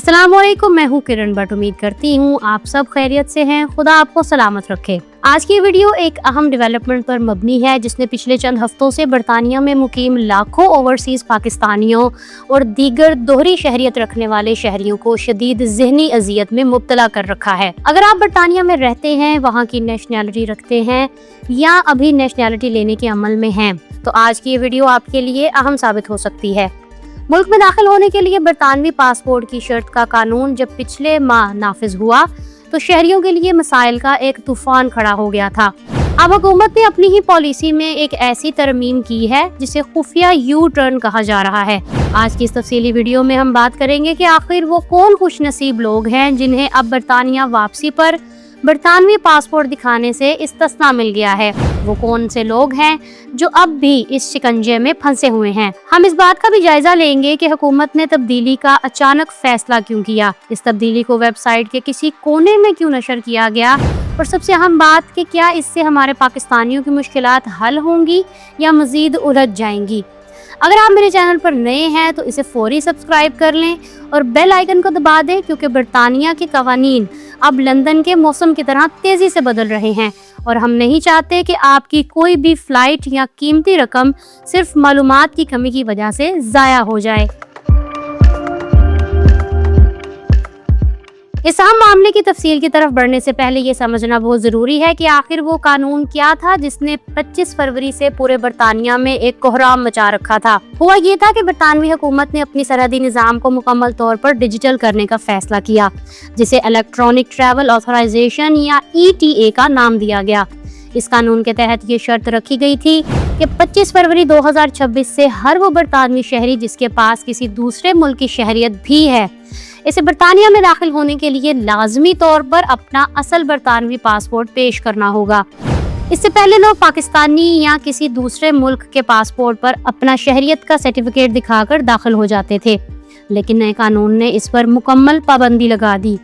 अस्सलाम वालेकुम, मैं हूँ किरण भट्ट। उम्मीद करती हूँ आप सब खैरियत से हैं। खुदा आपको सलामत रखे। आज की वीडियो एक अहम डेवलपमेंट पर मबनी है जिसने पिछले चंद हफ्तों से बरतानिया में मुकीम लाखों ओवरसीज पाकिस्तानियों और दीगर दोहरी शहरियत रखने वाले शहरियों को शदीद ज़हनी अजियत में मुब्तला कर रखा है। अगर आप बरतानिया में रहते हैं, वहाँ की नेशनैलिटी रखते हैं या अभी नेशनैलिटी लेने के अमल में हैं, तो आज की ये वीडियो आपके लिए अहम साबित हो सकती है। मुल्क में दाखिल होने के लिए बरतानवी पासपोर्ट की शर्त का कानून जब पिछले माह नाफिज हुआ तो शहरियों के लिए मसाइल का एक तूफान खड़ा हो गया था। अब हुकूमत ने अपनी ही पॉलिसी में एक ऐसी तरमीम की है जिसे खुफिया यू टर्न कहा जा रहा है। आज की इस तफसीली वीडियो में हम बात करेंगे कि आखिर वो कौन खुश नसीब लोग हैं जिन्हें अब बरतानिया वापसी पर बरतानवी पासपोर्ट दिखाने से इस्तिस्ना मिल गया है। वो कौन से लोग हैं जो अब भी इस शिकंजे में फंसे हुए हैं। हम इस बात का भी जायजा लेंगे कि हुकूमत ने तब्दीली का अचानक फैसला क्यों किया, इस तब्दीली को वेबसाइट के किसी कोने में क्यों नशर किया गया, और सबसे अहम बात कि क्या इससे हमारे पाकिस्तानियों की मुश्किलात हल होंगी या मजीद उलझ जाएंगी। अगर आप मेरे चैनल पर नए हैं तो इसे फौरी सब्सक्राइब कर लें और बेल आइकन को दबा दें, क्योंकि बरतानिया के कवानीन अब लंदन के मौसम की तरह तेजी से बदल रहे हैं और हम नहीं चाहते कि आपकी कोई भी फ्लाइट या कीमती रकम सिर्फ मालूमात की कमी की वजह से ज़ाया हो जाए। इस अहम मामले की तफसील की तरफ बढ़ने से पहले ये समझना बहुत ज़रूरी है कि आखिर वो कानून क्या था जिसने 25 फरवरी से पूरे बरतानिया में एक कोहराम मचा रखा था। हुआ ये था कि बरतानवी हुकूमत ने अपनी सरहदी निज़ाम को मुकम्मल तौर पर डिजिटल करने का फैसला किया, जिसे इलेक्ट्रॉनिक ट्रैवल ऑथराइजेशन या ETA का नाम दिया गया। इस कानून के तहत ये शर्त रखी गई थी कि 25 फरवरी 2026 से हर वो बरतानवी शहरी जिसके पास किसी दूसरे मुल्क की शहरियत भी है, इसे बरतानिया में दाखिल होने के लिए लाजमी तौर पर अपना असल बरतानवी पासपोर्ट पेश करना होगा। इससे पहले लोग पाकिस्तानी या किसी दूसरे मुल्क के पासपोर्ट पर अपना शहरियत का सर्टिफिकेट दिखाकर दाखिल हो जाते थे, लेकिन नए कानून ने इस पर मुकम्मल पाबंदी लगा दी।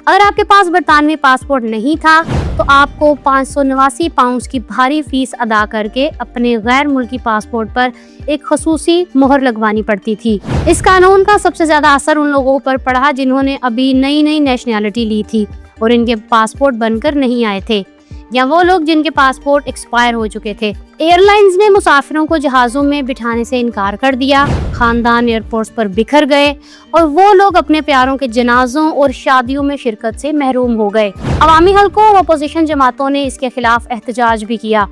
अगर आपके पास बरतानवी पासपोर्ट नहीं था तो आपको 589 पाउंड की भारी फीस अदा करके अपने गैर मुल्की पासपोर्ट पर एक खसूसी मोहर लगवानी पड़ती थी। इस कानून का सबसे ज्यादा असर उन लोगों पर पड़ा जिन्होंने अभी नई नेशनैलिटी ली थी और इनके पासपोर्ट बनकर नहीं आए थे, या वो लोग जिनके पासपोर्ट एक्सपायर हो चुके थे। एयरलाइंस ने मुसाफिरों को जहाज़ों में बिठाने से इनकार कर दिया, खानदान एयरपोर्ट्स पर बिखर गए और वो लोग अपने प्यारों के जनाजों और शादियों में शिरकत से महरूम हो गए। अवामी हलकों और अपोजिशन जमातों ने इसके खिलाफ एहतजाज भी किया।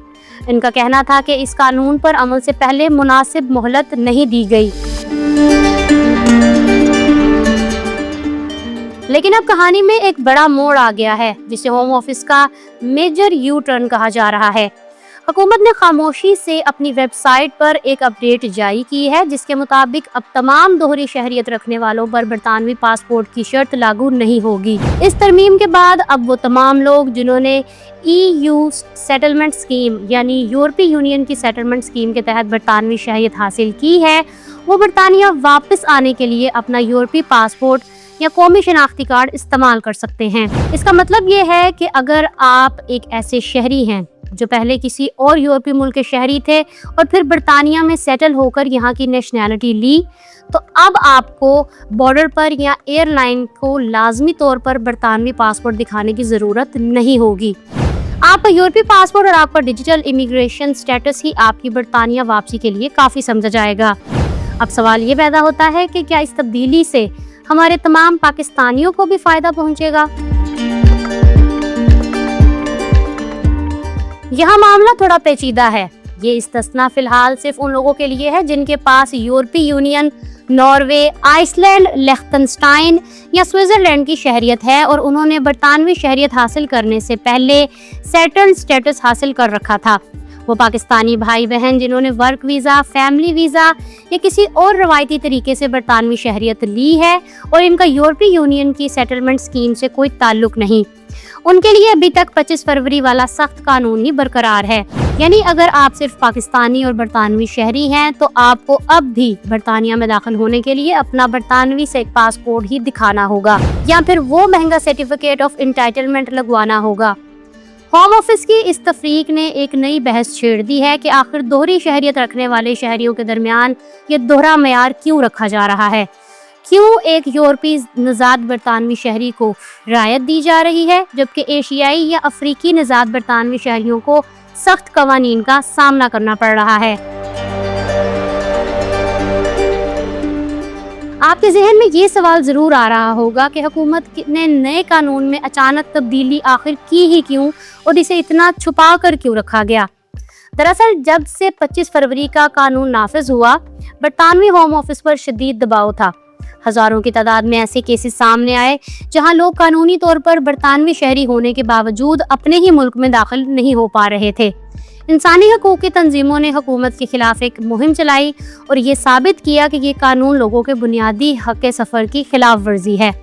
इनका कहना था कि इस कानून पर अमल से पहले मुनासिब मोहलत नहीं दी गई। लेकिन अब कहानी में एक बड़ा मोड़ आ गया है जिसे होम ऑफिस का मेजर यू टर्न कहा जा रहा है। हुकूमत ने खामोशी से अपनी वेबसाइट पर एक अपडेट जारी की है जिसके मुताबिक अब तमाम दोहरी शहरियत रखने वालों पर बरतानवी पासपोर्ट की शर्त लागू नहीं होगी। इस तरमीम के बाद अब वो तमाम लोग जिन्होंने EU सेटलमेंट स्कीम यानी यूरोपीय यूनियन की सेटलमेंट स्कीम के तहत बरतानवी शहरियत हासिल की है, वो बरतानिया वापस आने के लिए अपना यूरोपीय पासपोर्ट या कौमी शनाख्ती कार्ड इस्तेमाल कर सकते हैं। इसका मतलब ये है कि अगर आप एक ऐसे शहरी हैं जो पहले किसी और यूरोपीय मुल्क के शहरी थे और फिर बरतानिया में सेटल होकर यहाँ की नेशनैलिटी ली, तो अब आपको बॉर्डर पर या एयरलाइन को लाजमी तौर पर बरतानवी पासपोर्ट दिखाने की ज़रूरत नहीं होगी। आपका यूरोपीय पासपोर्ट और आपका डिजिटल इमिग्रेशन स्टेटस ही आपकी बरतानिया वापसी के लिए काफ़ी समझा जाएगा। अब सवाल ये पैदा होता है कि क्या इस तब्दीली से हमारे तमाम पाकिस्तानियों को भी फायदा पहुंचेगा। यह मामला थोड़ा पेचीदा है। ये इस्तिस्ना फिलहाल सिर्फ उन लोगों के लिए है जिनके पास यूरोपीय यूनियन, नॉर्वे, आइसलैंड, लिechtenstein या स्विट्जरलैंड की शहरियत है और उन्होंने बरतानवी शहरियत हासिल करने से पहले सेटल्ड स्टेटस हासिल कर रखा था। वो पाकिस्तानी भाई बहन जिन्होंने वर्क वीज़ा, फैमिली वीज़ा या किसी और रवायती तरीके से बरतानवी शहरियत ली है और इनका यूरोपीय यूनियन की सेटलमेंट स्कीम से कोई ताल्लुक नहीं, उनके लिए अभी तक 25 फरवरी वाला सख्त कानून ही बरकरार है। यानी अगर आप सिर्फ पाकिस्तानी और बरतानवी शहरी हैं तो आपको अब भी बरतानिया में दाखिल होने के लिए अपना बरतानवी से पासपोर्ट ही दिखाना होगा या फिर वो महंगा सर्टिफिकेट ऑफ इंटाइटलमेंट लगवाना होगा। होम ऑफिस की इस तफरीक ने एक नई बहस छेड़ दी है कि आखिर दोहरी शहरियत रखने वाले शहरियों के दरमियान ये दोहरा मेयार क्यों रखा जा रहा है। क्यों एक यूरोपीय नज़ाद बरतानवी शहरी को रियायत दी जा रही है जबकि एशियाई या अफ्रीकी नज़ाद बरतानवी शहरियों को सख्त कवानीन का सामना करना पड़ रहा है। आपके जहन में ये सवाल ज़रूर आ रहा होगा कि हुकूमत ने नए कानून में अचानक तब्दीली आखिर की ही क्यों और इसे इतना छुपा कर क्यों रखा गया। दरअसल जब से 25 फरवरी का कानून नाफिज हुआ, बरतानवी होम ऑफिस पर शदीद दबाव था। हजारों की तादाद में ऐसे केसेस सामने आए जहां लोग कानूनी तौर पर बरतानवी शहरी होने के बावजूद अपने ही मुल्क में दाखिल नहीं हो पा रहे थे। इंसानी हकूक़ की तंजीमों ने हुकूमत के खिलाफ एक मुहिम चलाई और ये साबित किया कि ये कानून लोगों के बुनियादी हक़ सफ़र की खिलाफ वर्जी है।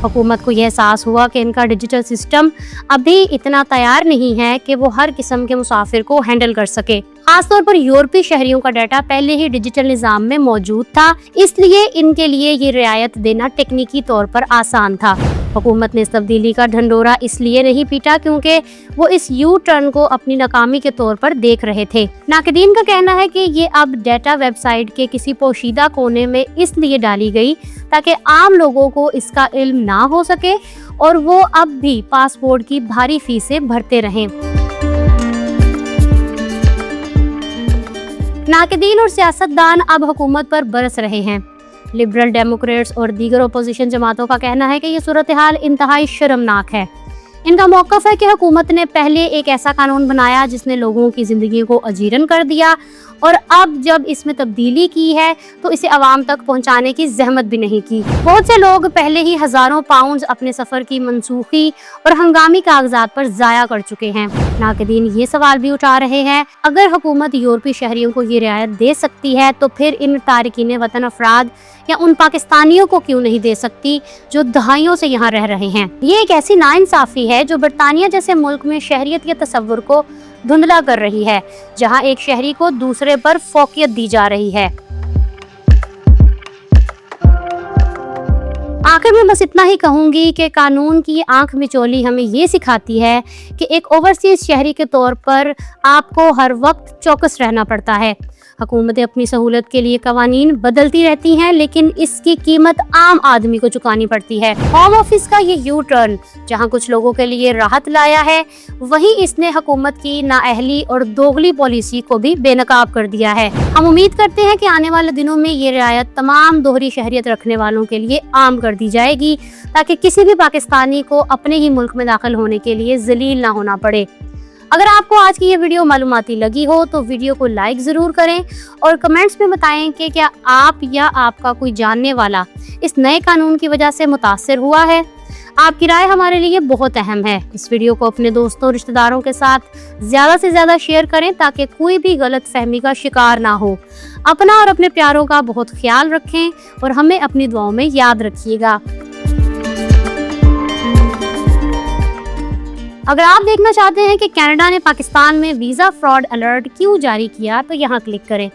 हुकूमत को यह एहसास हुआ कि इनका डिजिटल सिस्टम अभी इतना तैयार नहीं है कि वो हर किस्म के मुसाफिर को हैंडल कर सके। खासतौर पर यूरोपीय शहरियों का डाटा पहले ही डिजिटल निज़ाम में मौजूद था, इसलिए इनके लिए ये रियायत देना टेक्निकी तौर पर आसान था। हुकूमत ने इस तब्दीली का ढंढोरा इसलिए नहीं पीटा क्योंकि वो इस यू टर्न को अपनी नाकामी के तौर पर देख रहे थे। नाक़दीन का कहना है कि ये अब डेटा वेबसाइट के किसी पोशीदा कोने में इसलिए डाली गई ताकि आम लोगों को इसका इल्म ना हो सके और वो अब भी पासपोर्ट की भारी फीसें भरते रहें। नाक़दीन और सियासतदान अब हुकूमत पर बरस रहे हैं। लिबरल डेमोक्रेट्स और दीगर अपोजिशन जमातों का कहना है कि ये सूरत हाल इंतहाई शर्मनाक है। इनका मौक़िफ़ है कि हुकूमत ने पहले एक ऐसा कानून बनाया जिसने लोगों की ज़िंदगी को अजीरन कर दिया और अब जब इसमें तब्दीली की है तो इसे आवाम तक पहुंचाने की जहमत भी नहीं की। बहुत से लोग पहले ही हज़ारों पाउंड अपने सफ़र की मनसूखी और हंगामी कागजात पर ज़ाया कर चुके हैं। नाक़दीन ये सवाल भी उठा रहे हैं, अगर हुकूमत यूरोपीय शहरियों को ये रियायत दे सकती है तो फिर इन तारिकीन वतन अफराद या उन पाकिस्तानियों को क्यों नहीं दे सकती जो दहाइयों से यहाँ रह रहे हैं। ये एक ऐसी नाइंसाफ़ी है जो बरतानिया जैसे मुल्क में शहरियत के तस्वुर को धुंधला कर रही है, जहां एक शहरी को दूसरे पर फौकियत दी जा रही है। आखिर में बस इतना ही कहूंगी कि कानून की आंख मिचौली हमें ये सिखाती है कि एक ओवरसीज शहरी के तौर पर आपको हर वक्त चौकस रहना पड़ता है। हुकूमतें अपनी सहूलत के लिए कवानीन बदलती रहती हैं, लेकिन इसकी कीमत आम आदमी को चुकानी पड़ती है। होम ऑफिस का ये यू टर्न जहां कुछ लोगों के लिए राहत लाया है, वहीं इसने हुकूमत की नाअहली और दोगली पॉलिसी को भी बेनकाब कर दिया है। हम उम्मीद करते हैं कि आने वाले दिनों में ये रियायत तमाम दोहरी शहरियत रखने वालों के लिए आम कर दी जाएगी ताकि किसी भी पाकिस्तानी को अपने ही मुल्क में दाखिल होने के लिए जलील ना होना पड़े। अगर आपको आज की ये वीडियो मालूमाती लगी हो तो वीडियो को लाइक ज़रूर करें और कमेंट्स में बताएं कि क्या आप या आपका कोई जानने वाला इस नए कानून की वजह से मुतासिर हुआ है। आपकी राय हमारे लिए बहुत अहम है। इस वीडियो को अपने दोस्तों और रिश्तेदारों के साथ ज़्यादा से ज़्यादा शेयर करें ताकि कोई भी गलत फहमी का शिकार ना हो। अपना और अपने प्यारों का बहुत ख्याल रखें और हमें अपनी दुआओं में याद रखिएगा। अगर आप देखना चाहते हैं कि कनाडा ने पाकिस्तान में वीज़ा फ्रॉड अलर्ट क्यों जारी किया तो यहाँ क्लिक करें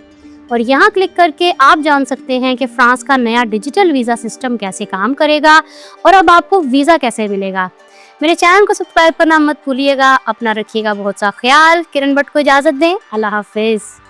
और यहाँ क्लिक करके आप जान सकते हैं कि फ्रांस का नया डिजिटल वीज़ा सिस्टम कैसे काम करेगा और अब आपको वीज़ा कैसे मिलेगा। मेरे चैनल को सब्सक्राइब करना मत भूलिएगा। अपना रखिएगा बहुत सा ख्याल। किरण भट्ट को इजाज़त दें। अल्लाह हाफिज़।